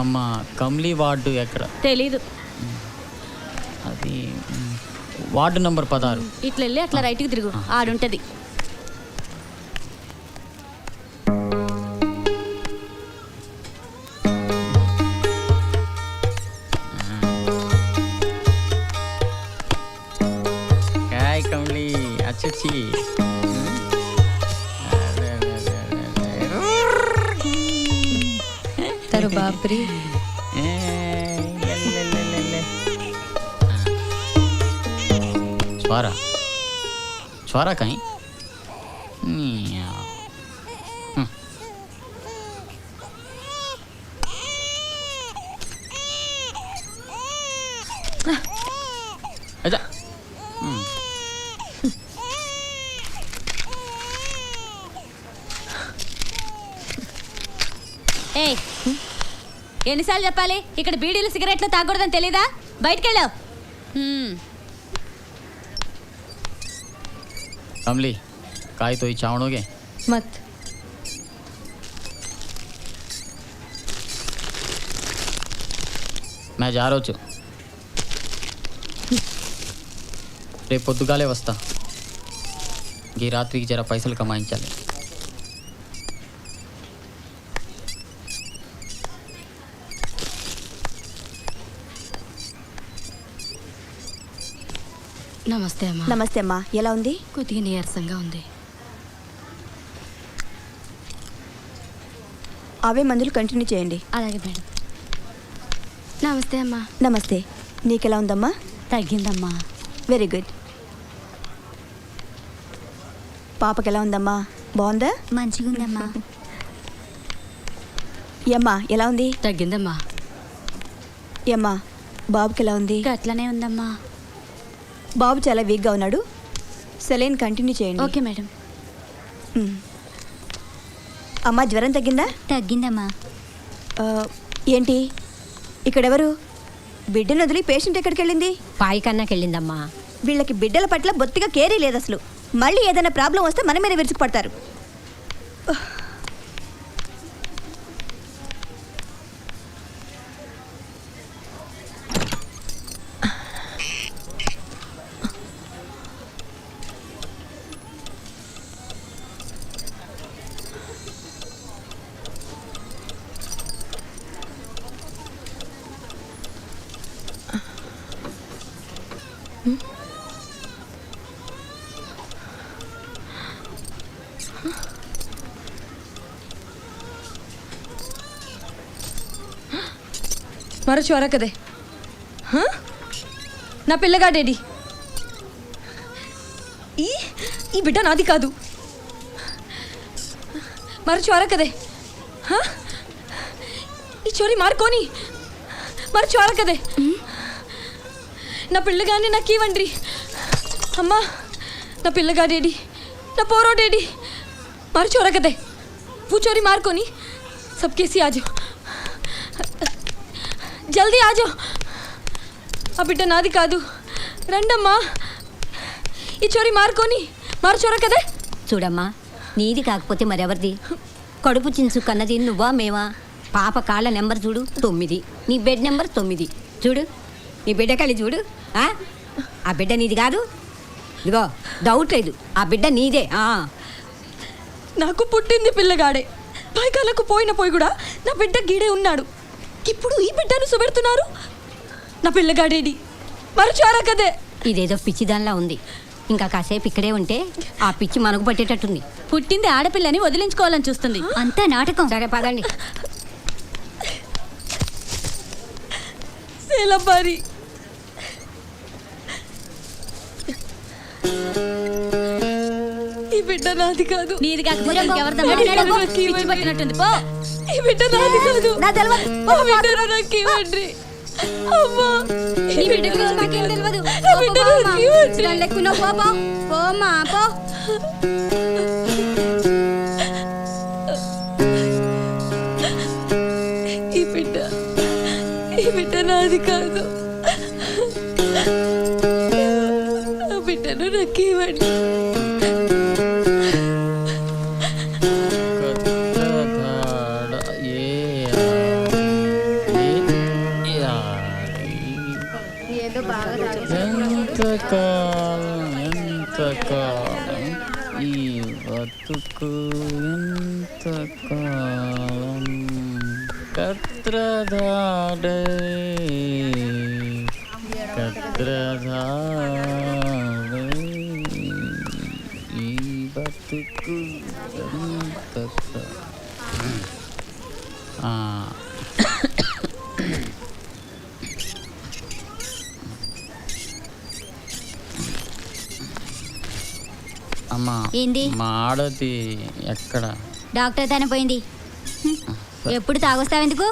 అమ్మ కమ్లీ వార్డు ఎక్కడ? తెలీదు. అది వార్డు నంబర్ 16. ఇట్లా వెళ్ళి అట్లా రైట్కి తిరుగు, ఆడుంటది. काय कमली अच्छी अच्छी तारो बाप रे छोरा छोरा कहीं अच्छा ఏయ్, ఎన్నిసార్లు చెప్పాలి ఇక్కడ బీడీలు సిగరెట్లు తాగకూడదని తెలీదా? బయటకెళ్ళావు. कमली काय तो ही चावड़ोगे मत। मैं जा रहा हूँ రేపు పొద్దుగాలే వస్తా. ఈ రాత్రికి జర పైసలు కమాయించాలి. నమస్తే అమ్మా. నమస్తే అమ్మా, ఎలా ఉంది? కొద్దిగా నీరసంగా ఉంది. అవే మందులు కంటిన్యూ చేయండి. అలాగే మేడం. నమస్తే అమ్మా. నమస్తే. నీకెలా ఉందమ్మా? తగ్గిందమ్మా. Very good. పాపకి ఎలా ఉందమ్మా? బాగుందా? మంచిగా ఉందమ్మా. ఏమ్మా ఎలా ఉంది? తగ్గిందమ్మా. ఏమ్మా బాబుకి ఎలా ఉంది? అట్లనే ఉందమ్మా. బాబు చాలా వీక్గా ఉన్నాడు. సెలైన్ కంటిన్యూ చేయండి. Okay madam. అమ్మా జ్వరం తగ్గిందా? తగ్గిందమ్మా. ఏంటి ఇక్కడెవరు? బిడ్డను వదిలి పేషెంట్ ఎక్కడికి వెళ్ళింది? పాయికన్నాకి వెళ్ళిందమ్మా. వీళ్ళకి బిడ్డల పట్ల బొత్తిగా కేరీ లేదు అసలు. మళ్ళీ ఏదైనా ప్రాబ్లం వస్తే మన మీద విరుచుకు పడతారు. మరో చోరా కదే నా పిల్లగాడేడి? ఈ బిడ్డ నాది కాదు. మరో చోరా కదే ఈ చోరీ మార్కోని మరో చోరా కదే నా పిల్లగాడిని నాకు ఇవ్వండి. అమ్మా నా పిల్లగాడేడి? నా పోరోడేడి? మరో చోరా కదే वो चोरी मार को नहीं सब कैसी आ जाओ जल्दी आ जाओ. ఆ బిడ్డ నాది కాదు. రండమ్మా. ఈ చోరీ మార్కోని మారు చోర కదే. చూడమ్మా, నీది కాకపోతే మరెవరిది? కడుపు చించు కన్నది నువ్వా మేమా? పాప కాళ్ళ నెంబర్ చూడు 9, నీ బెడ్ నెంబర్ 9. చూడు నీ బిడ్డ కళ్ళి చూడు. ఆ బిడ్డ నీది కాదు. ఇదిగో డౌట్ లేదు, ఆ బిడ్డ నీదే. నాకు పుట్టింది పిల్లగాడే. పైకాలకు పోయిన పోయి కూడా నా బిడ్డ గీడే ఉన్నాడు. ఇప్పుడు ఈ బిడ్డను సుబెడుతున్నారు. నా పిల్లగాడేడి? మరచారా కదే. ఇదేదో పిచ్చిదానిలా ఉంది. ఇంకా కాసేపు ఇక్కడే ఉంటే ఆ పిచ్చి మనకు పట్టేటట్టుంది. పుట్టింది ఆడపిల్లని వదిలించుకోవాలని చూస్తుంది. అంతా నాటకం. సరే పదండి. సేలబారి ఈ బిడ్డ నాది కాదు. నీది కాకపోతే ఇంకెవరిదమ్మా? పిచ్చి పట్టినట్టుంది. పో. ఈ బిడ్డ నాది కాదు. నా తెలవదు. ఆ బిడ్డను నాకు ఇవ్వండి. అమ్మా నీ బిడ్డ గురించి నాకేం తెలియదు. నా బిడ్డను నాకు ఇవ్వండి. లెక్కున పో పోమ్మా పో. ఈ బిడ్డ నాది కాదు. ఆ బిడ్డను నాకు ఇవ్వండి. ఎంతకాలం ఈ బతుకు ఎంతకాలం కత్రదాడే ఈ బతుకు అమ్మా ఏంది? మా ఆడది ఎక్కడ? డాక్టర్ తన పోయింది. ఎప్పుడు తాగొస్తావెందుకు?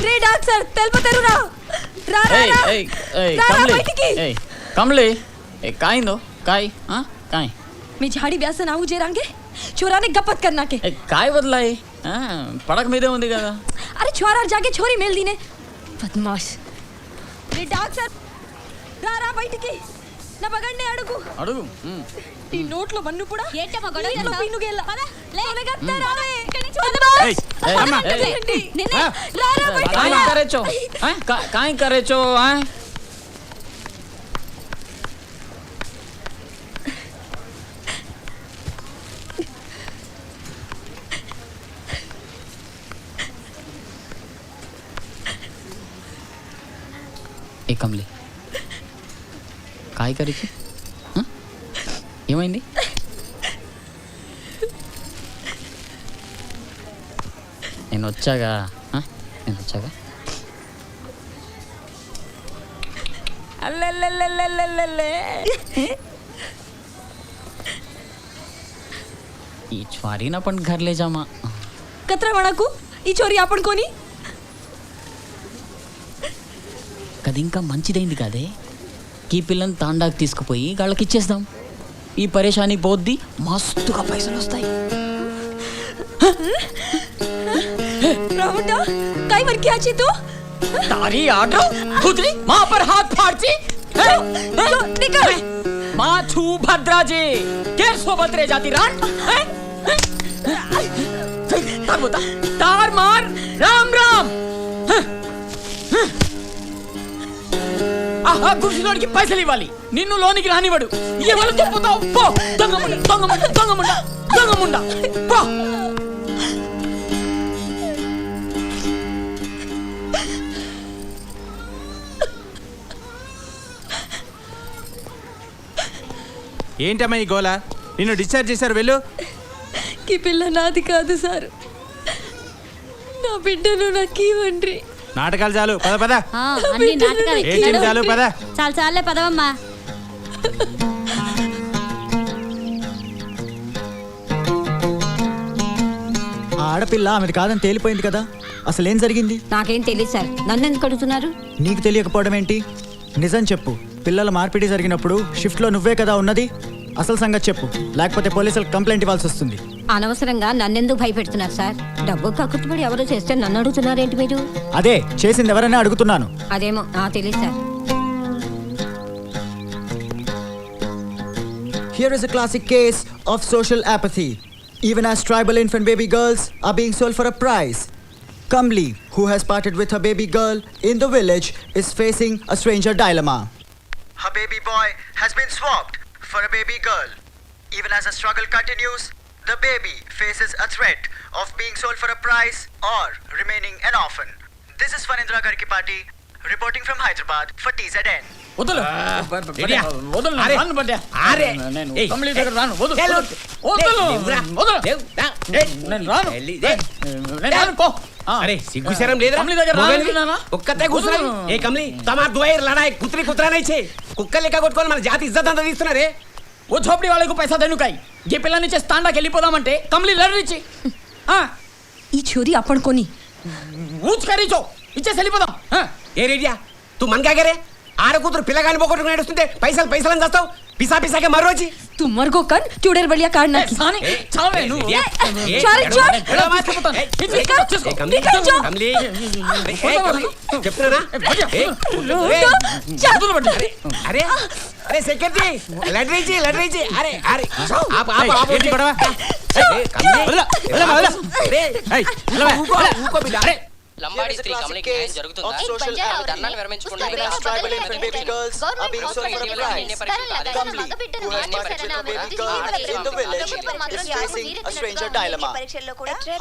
రే డాక్టర్ తెలుపుతారు రా రా రా రా रा बैठकी कमले काय दो काय हां काय मी झाड़ी व्यास नाऊ जे रांगे छोरा ने गपत करना के काय बदलाय पडक మీదే ఉంది కదా. अरे छोरा जाके छोरी मेल दीने बदमाश. रे డాక్టర్ రా రా बैठकी నా బగండి అడుగు అడుగు ఈ నోట్లో మన్ను కూడా ఏంటమ్మ గొడవ నోట్లో చేస్తావ్? పిన్ను గెల్ల పద, లే. తొలగత్తరా రే ఇక్కడి నుంచి ఏయ్ అమ్మ నిన్నే రా రా काय करे छो काय करे छो ఏ కమలి काय करे ఏమైంది? నేను వచ్చాగా ఈ च्वारी ना पण घर ले जा मा कतरा वणाकू ఈ చోరీ आपण कोणी కది ఇంకా మంచిదైంది కాదే ఈ పిల్లని తాండాకి తీసుకుపోయి వాళ్ళకి ఇచ్చేద్దాం. ఈ పరేషాని పోద్ది, మస్తుగా పైసలు వస్తాయి. राहुंडा काय वर क्या तू तारी आटो खुदरी मां पर हाथ फाड़ची निकल मां छू भद्राजी केर सोबत रे जाती रान तार बोता तार मार राम राम ఆహా గుర్షిలోనికి పైసలు ఇవ్వాలి, నిన్ను లోనికి రానివాడు. ఎవరు తప్పుతావు పో దొంగముండ దొంగముండ దొంగముండ దొంగముండ పో. ఏంటమ్మా ఈ గోల? నిన్ను డిశ్చార్జ్ చేశారు, వెళ్ళు. ఈ పిల్ల నాది కాదు సార్, నా బిడ్డను నాకు ఇవ్వండి. నాటకాలు చాలు, పద పద. అన్ని నాటకాలు ఏంటి చాలు, పద. చాలు చాలే పదవమ్మా. ఆ ఆడపిల్ల ఆమెది కాదని తేలిపోయింది కదా, అసలేం జరిగింది? నాకేం తెలియదు సార్, నన్ను ఎందుకు అడుగుతున్నారు? నీకు తెలియకపోవడం ఏంటి? నిజం చెప్పు. పిల్లల మార్పిడి జరిగినప్పుడు షిఫ్ట్లో నువ్వే కదా ఉన్నది. అసలు సంగతి చెప్పు, లేకపోతే పోలీసులకు కంప్లైంట్ ఇవ్వాల్సి వస్తుంది. అనవసరంగా నన్నెందుకు భయపెడుతున్నారు సార్? డబ్బు కక్కుతుబడి ఎవరో చేస్తే నన్ను అడుగుతున్నారేంటి మీరు? అదే చేసింది ఎవరైనా అడుగుతున్నాను. అదేమో నాకు తెలియదు sir. Here is a classic case of social apathy. Even as tribal infant baby girls are being sold for a price. Kamli, who has parted with her baby girl in the village, is facing a stranger dilemma. Her baby boy has been swapped for a baby girl. Even as the struggle continues, the baby faces a threat of being sold for a price or remaining an orphan. This is Fanindra Garkipati reporting from Hyderabad for TZN. వదలు రెడీయా? వదలు అరే, రాను బడ్డా అరే, నేను ఏయ్, కమలి దగ్గర రాను. వదలు ఏయ్, వదలు వదలు లేవురా. వదలు ఏయ్, నేను రాను. ఏయ్, నేను రాను పో. అరే సిగ్గు శరం లేదురా? కమలి దగ్గర మొగలివి? రాను. ఒక్కతే కూర్చున్నావు. ఏ కమలి తమార్ దువైర్ లడాయి కుత్రి కుత్రానై చే కుక్క లెక్క కొట్టుకొని మన జాతి ఇజ్జత్ అంతా తీస్తున్నారే. ఓ झोपड़ी वाले को पैसा देनु काई ये పిల్లని చేసి తాండాకి వెళ్ళిపోదామంటే కమలి లర్రిచి ఈ చోరీ आपण कोणी ఊచ్ కరిచో ఇచ్చేసి వెళ్ళిపోదాం. ఏ రెడియా తూ మన కాగరే ఆడ కూతురు పిల్లగాని పోగొట్టుకుని నడుస్తుంటే పైసలు పైసలని చేస్తావు. పిసా పిసాకే మరోచి तू मरगो कन चुडेर बलिया काढना की సాని చావే నువ్వు చాలు చాలు చెప్తున్నా. అరే అరే సెక్రటరీ లెటర్ ఇచ్చి అరే అరే ఆపు ఆపు ఆపు ఏంటి గొడవ? ఊకో బిడ్డ. లంబాడి స్త్రీ కమలికి న్యాయం జరుగుతుందా? ఆమె ధర్నాలు విరమించుకుంటే tribal infant baby girls are being sold for a price. Kamli, who has parted with her baby girl in the village, is facing a stranger dilemma.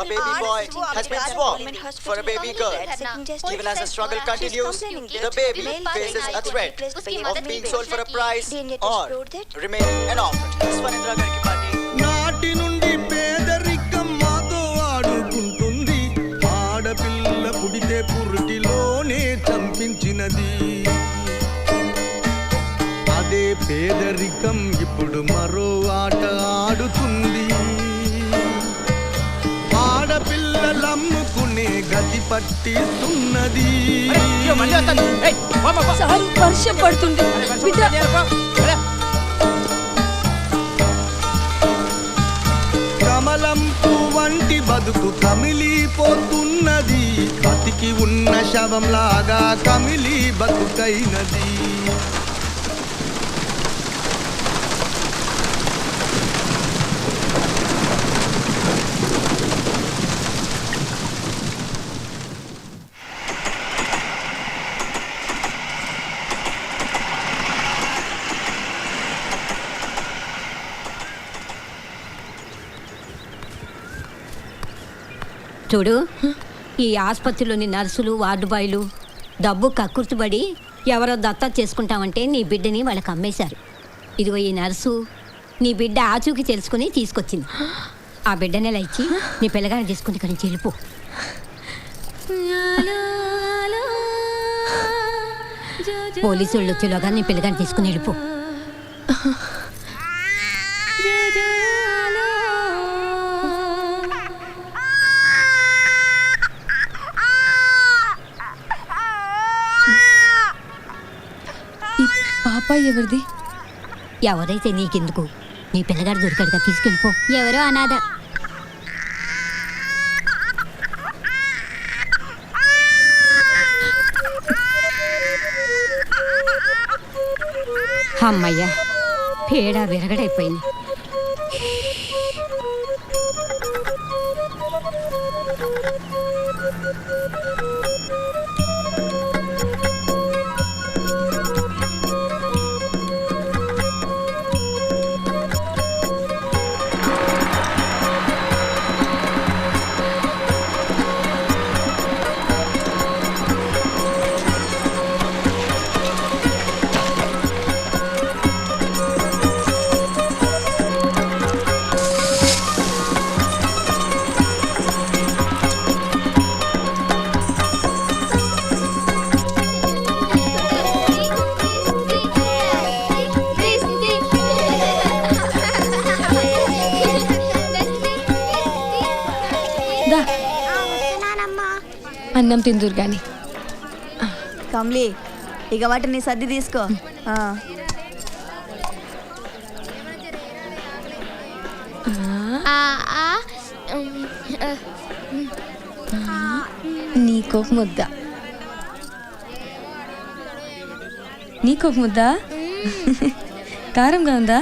Her baby boy has been swapped for a baby girl. Even as the struggle continues, the baby faces a threat of being sold for a price or remaining an orphan. Swanindra Gargi Party. నాటి నుండి పేదరికం మాతో ఆడుకుంటుంది, ఆడపిల్ల పుడితే పురుటిలోనే చంపించినది. అదే పేదరికం ఇప్పుడు మరో ఆట ఆడుతుంది, ఆడపిల్లలమ్ముకునే గతి పట్టిస్తున్నది. వర్షం పడుతుంది. కమలం వంటి బతుకు కమిలిపోతున్నది, బతికి ఉన్న శవంలాగా కమిలి బతుకైనది. చూడు, ఈ ఆసుపత్రిలోని నర్సులు వార్డు బాయ్లు డబ్బు కక్కుర్తిపడి ఎవరో దత్తా చేసుకుంటామంటే నీ బిడ్డని వాళ్ళకి అమ్మేశారు. ఇదిగో ఈ నర్సు నీ బిడ్డ ఆచూకి తెలుసుకుని తీసుకొచ్చింది. ఆ బిడ్డని ఇలా ఇచ్చి నీ పిల్లగాని తీసుకుని ఇక్కడి నుంచి వెళ్ళిపో. పోలీసు వాళ్ళు వచ్చేలోగా నీ పిల్లగాని తీసుకుని వెళ్ళిపో. పాప ఎవరిది? ఎవరైతే నీకెందుకు, నీ పిల్లగాడు దొరికాడుగా, తీసుకెళ్ళిపో. ఎవరో అనాథ. అమ్మయ్యా, పేడ విరగడైపోయింది. అన్నం తిందురు కానీ. కమ్లీ, ఇక వాటిని సర్ది తీసుకో. నీకొక ముద్ద, నీకొక ముద్ద. కారంగా ఉందా?